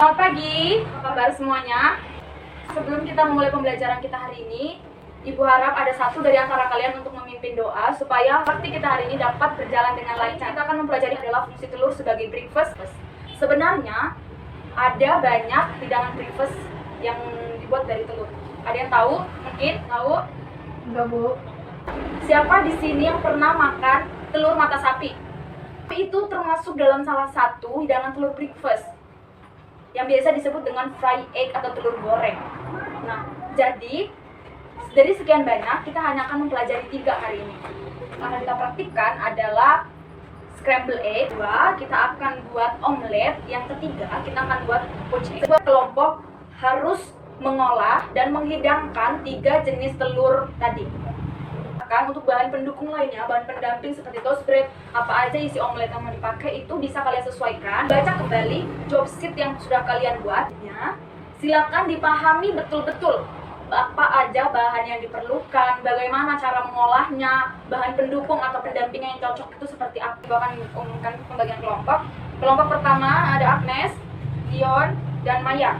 Selamat pagi, apa kabar semuanya? Sebelum kita memulai pembelajaran kita hari ini, Ibu harap ada satu dari antara kalian untuk memimpin doa supaya praktik kita hari ini dapat berjalan dengan lancar. Kita akan mempelajari adalah fungsi telur sebagai breakfast. Sebenarnya ada banyak hidangan breakfast yang dibuat dari telur. Ada yang tahu? Mungkin tahu? Enggak, Bu. Siapa di sini yang pernah makan telur mata sapi? Itu termasuk dalam salah satu hidangan telur breakfast yang biasa disebut dengan fried egg atau telur goreng. Nah, jadi dari sekian banyak, kita hanya akan mempelajari 3 hari ini. Yang akan kita praktikkan adalah scramble egg. 2, kita akan buat omelet. Yang ketiga, kita akan buat poached egg. Sebuah kelompok harus mengolah dan menghidangkan 3 jenis telur tadi. Untuk bahan pendukung lainnya, bahan pendamping seperti toast bread, apa aja isi omelet yang mau dipakai itu bisa kalian sesuaikan. Baca kembali job sheet yang sudah kalian buatnya. Silakan dipahami betul-betul apa aja bahan yang diperlukan, bagaimana cara mengolahnya, bahan pendukung atau pendampingnya yang cocok itu seperti apa. Kita akan umumkan pembagian kelompok. Kelompok pertama ada Agnes, Dion, dan Maya.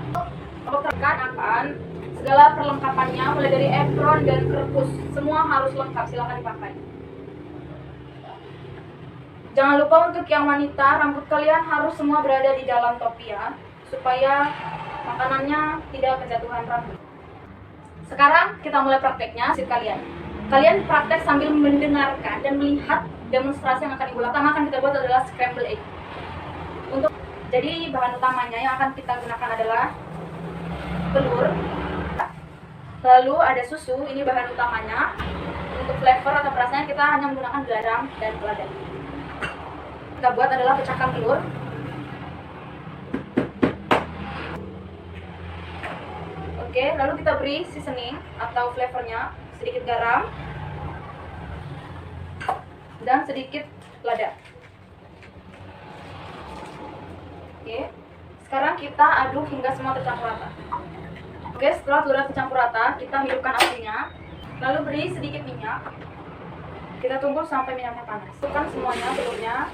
Kelompok terdekat akan segala perlengkapannya mulai dari apron dan kerpus, semua harus lengkap, silakan dipakai. Jangan lupa untuk yang wanita, rambut kalian harus semua berada di dalam topi ya, supaya makanannya tidak kejatuhan rambut. Sekarang kita mulai prakteknya. Kalian praktek sambil mendengarkan dan melihat demonstrasi yang akan ibu lakukan. Pertama akan kita buat adalah scramble egg. Jadi bahan utamanya yang akan kita gunakan adalah telur. Lalu ada susu, ini bahan utamanya. Untuk flavor atau rasanya kita hanya menggunakan garam dan lada. Kita buat adalah pecahkan telur. Oke, lalu kita beri seasoning atau flavornya, sedikit garam dan sedikit lada. Oke, sekarang kita aduk hingga semua tercampur rata. Oke, setelah telurnya tercampur rata, kita hidupkan apinya. Lalu beri sedikit minyak. Kita tunggu sampai minyaknya panas. Masukkan semuanya telurnya.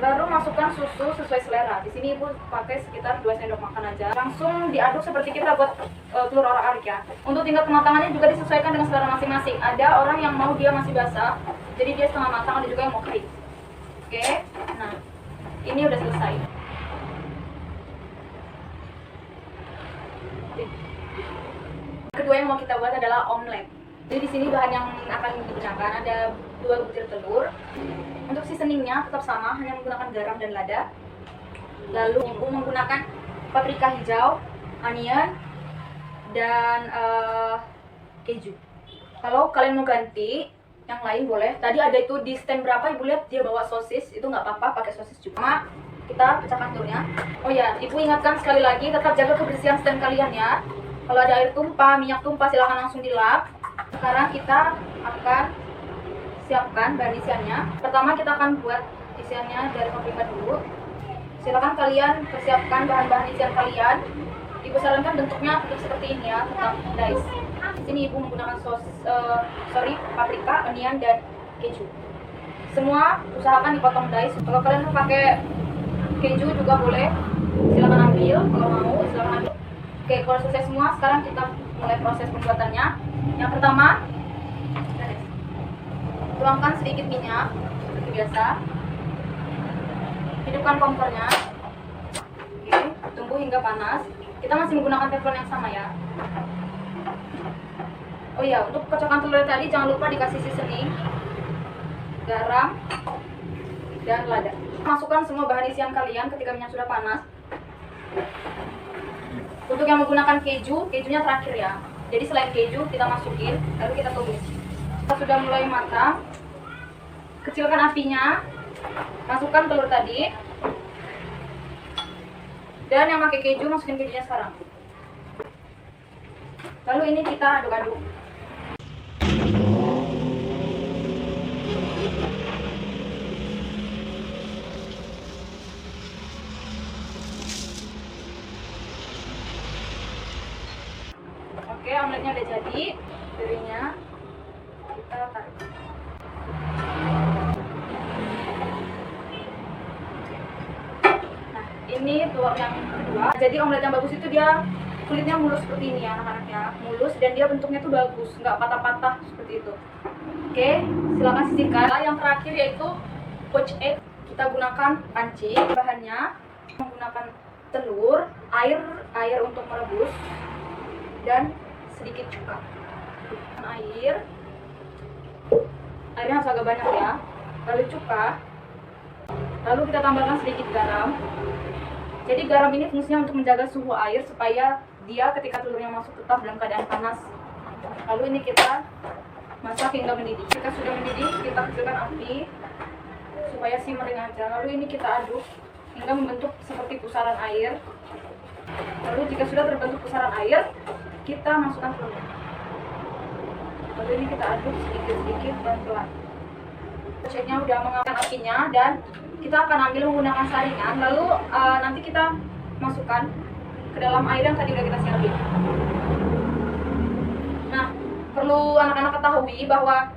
Baru masukkan susu sesuai selera. Di sini ibu pakai sekitar 2 sendok makan aja. Langsung diaduk seperti kita buat telur orak-arik ya. Untuk tingkat kematangannya juga disesuaikan dengan selera masing-masing. Ada orang yang mau dia masih basah, jadi dia setengah matang. Ada juga yang mau kering. Oke, nah ini udah selesai. Kedua yang mau kita buat adalah omelet. Jadi di sini bahan yang akan digunakan ada 2 butir telur. Untuk seasoningnya tetap sama, hanya menggunakan garam dan lada. Lalu ibu menggunakan paprika hijau, onion, dan keju. Kalau kalian mau ganti yang lain boleh. Tadi ada itu di stand berapa ibu lihat dia bawa sosis, itu nggak apa-apa, pakai sosis juga. Kita pecahkan telurnya. Oh ya, ibu ingatkan sekali lagi tetap jaga kebersihan stand kalian ya. Kalau ada air tumpah, minyak tumpah, silahkan langsung dilap. Sekarang kita akan siapkan bahan isiannya. Pertama kita akan buat isiannya dari paprika dulu. Silakan kalian persiapkan bahan-bahan isian kalian. Ibu sarankan bentuknya tetap seperti ini ya, tetap dice. Di sini ibu menggunakan paprika, onion, dan keju. Semua usahakan dipotong dice. Kalau kalian mau pakai keju juga boleh. Silakan ambil, kalau mau silakan ambil. Oke, kalau selesai semua, sekarang kita mulai proses pembuatannya. Yang pertama, tuangkan sedikit minyak seperti biasa. Hidupkan kompornya. Oke, tunggu hingga panas. Kita masih menggunakan teflon yang sama ya. Oh iya, untuk kocokan telur tadi jangan lupa dikasih seasoning, garam, dan lada. Masukkan semua bahan isian kalian ketika minyak sudah panas. Untuk yang menggunakan keju, kejunya terakhir ya. Jadi selain keju kita masukin, lalu kita tumis. Kita sudah mulai matang. Kecilkan apinya. Masukkan telur tadi. Dan yang pakai keju, masukin kejunya sekarang. Lalu ini kita aduk-aduk. Oke, omeletnya udah jadi. Piringnya kita tarik. Nah, ini untuk yang kedua. Jadi omelet yang bagus itu dia kulitnya mulus seperti ini ya anak-anak ya, mulus dan dia bentuknya tuh bagus, nggak patah-patah seperti itu. Oke, silakan sisihkan. Yang terakhir yaitu poached egg. Kita gunakan panci. Bahannya menggunakan telur, air untuk merebus, dan sedikit cuka. Airnya harus agak banyak ya. Lalu cuka. Lalu kita tambahkan sedikit garam. Jadi garam ini fungsinya untuk menjaga suhu air supaya dia ketika telurnya masuk tetap dalam keadaan panas. Lalu ini kita masak hingga mendidih. Jika sudah mendidih, kita kecilkan api supaya simmering aja. Lalu ini kita aduk hingga membentuk seperti pusaran air. Lalu jika sudah terbentuk pusaran air, kita masukkan telurnya. Lalu ini kita aduk sedikit-sedikit pelan-pelan. Poached-nya udah mengapikan apinya dan kita akan ambil menggunakan saringan. Lalu nanti kita masukkan ke dalam air yang tadi udah kita siapin. Nah, perlu anak-anak ketahui bahwa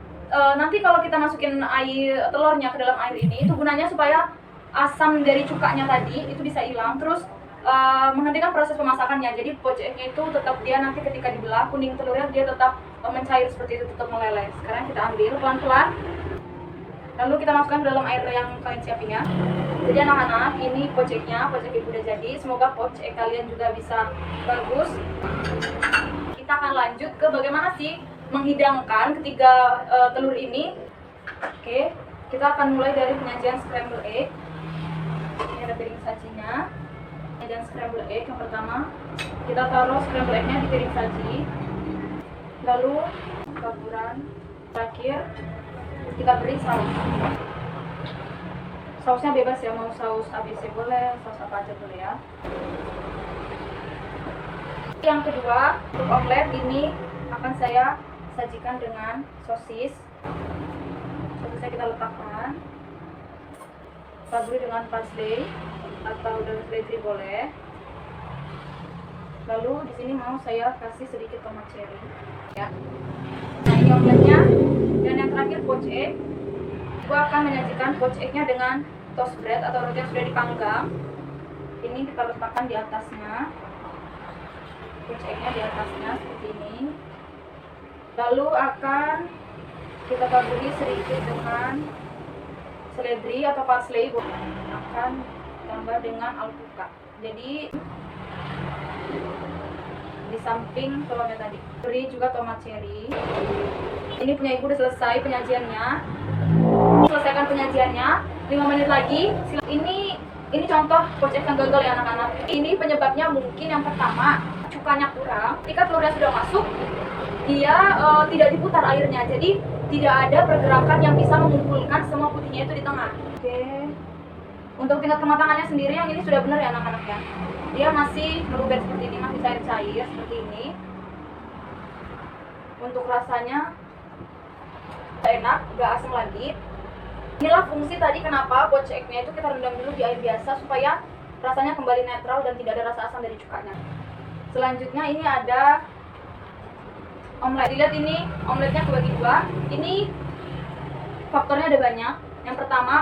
nanti kalau kita masukin telurnya ke dalam air ini, itu gunanya supaya asam dari cukanya tadi itu bisa hilang, terus menghentikan proses pemasakannya. Jadi poached-nya itu tetap dia nanti ketika dibelah, kuning telurnya dia tetap mencair seperti itu, tetap meleleh. Sekarang kita ambil pelan-pelan. Lalu kita masukkan ke dalam air yang kalian siapin ya. Jadi anak-anak, ini poached-nya, poached ibu udah jadi. Semoga poached kalian juga bisa bagus. Kita akan lanjut ke bagaimana sih menghidangkan ketiga telur ini. Oke, kita akan mulai dari penyajian scramble egg. Ini ada piring sajinya. Penyajian scramble egg yang pertama, kita taruh scramble egg-nya di piring saji. Lalu taburan terakhir kita beri saus. Sausnya bebas ya, mau saus ABC boleh, saus apa aja boleh ya. Yang kedua, untuk omelet ini akan saya sajikan dengan sosis. Sosisnya kita letakkan, taburi dengan parsley atau daun seledri boleh. Lalu di sini mau saya kasih sedikit tomat cherry ya. Nah, ini omeletnya. Dan yang terakhir poached egg. Gua akan menyajikan poached egg-nya dengan toast bread atau roti yang sudah dipanggang. Ini kita letakkan di atasnya. Poached egg-nya di atasnya seperti ini. Lalu akan kita taburi sedikit dengan seledri atau parsley. Akan tambah dengan alpukat. Jadi di samping telurnya tadi beri juga tomat cherry. Ini punya ibu udah selesai penyajiannya. Selesaikan penyajiannya 5 menit lagi. Ini contoh poached egg yang gagal ya anak-anak. Ini penyebabnya mungkin yang pertama, cukanya kurang. Ketika telurnya sudah masuk, dia tidak diputar airnya, jadi tidak ada pergerakan yang bisa mengumpulkan semua putihnya itu di tengah. Oke. Untuk tingkat kematangannya sendiri yang ini sudah benar ya anak-anak ya. Dia masih meruber seperti ini, masih cair-cair seperti ini. Untuk rasanya enak, gak asam lagi. Inilah fungsi tadi kenapa poached egg-nya itu kita rendam dulu di air biasa supaya rasanya kembali netral dan tidak ada rasa asam dari cukanya. Selanjutnya ini ada omelet. Dilihat ini omeletnya kebagi dua. Ini faktornya ada banyak. Yang pertama,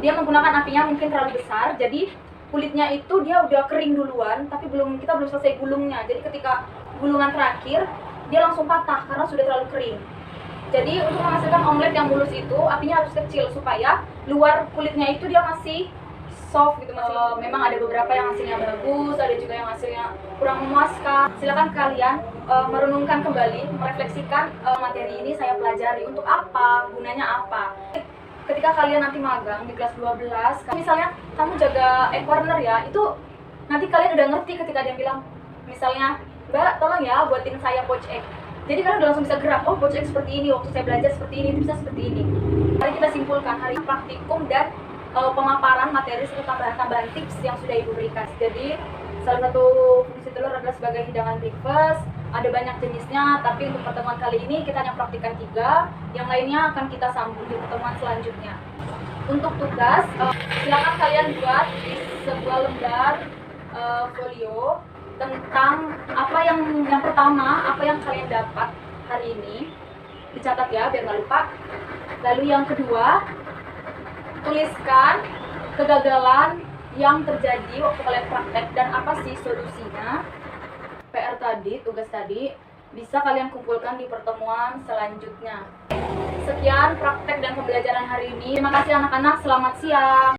dia menggunakan apinya mungkin terlalu besar, jadi kulitnya itu dia udah kering duluan, tapi kita belum selesai gulungnya. Jadi ketika gulungan terakhir, dia langsung patah karena sudah terlalu kering. Jadi untuk menghasilkan omelet yang mulus itu, apinya harus kecil supaya luar kulitnya itu dia masih soft gitu. Memang ada beberapa yang hasilnya bagus, ada juga yang hasilnya kurang memuaskan. Silakan kalian merenungkan kembali, merefleksikan materi ini saya pelajari untuk apa, gunanya apa. Ketika kalian nanti magang di kelas 12, misalnya kamu jaga egg corner ya, itu nanti kalian udah ngerti ketika dia bilang, misalnya, Mbak tolong ya buatin saya poached egg. Jadi kalian udah langsung bisa gerak, oh poached egg seperti ini, waktu saya belajar seperti ini, itu bisa seperti ini. Mari kita simpulkan hari praktikum dan pemaparan materi serta tambahan-tambahan tips yang sudah Ibu berikan. Jadi salah satu fungsi telur adalah sebagai hidangan breakfast. Ada banyak jenisnya, tapi untuk pertemuan kali ini kita hanya praktikkan 3. Yang lainnya akan kita sambung di pertemuan selanjutnya. Untuk tugas, silakan kalian buat di sebuah lembar folio tentang apa yang pertama, apa yang kalian dapat hari ini. Dicatat ya, biar nggak lupa. Lalu yang kedua, tuliskan kegagalan yang terjadi waktu kalian praktek dan apa sih solusinya. PR tadi, tugas tadi, bisa kalian kumpulkan di pertemuan selanjutnya. Sekian praktek dan pembelajaran hari ini. Terima kasih anak-anak, selamat siang.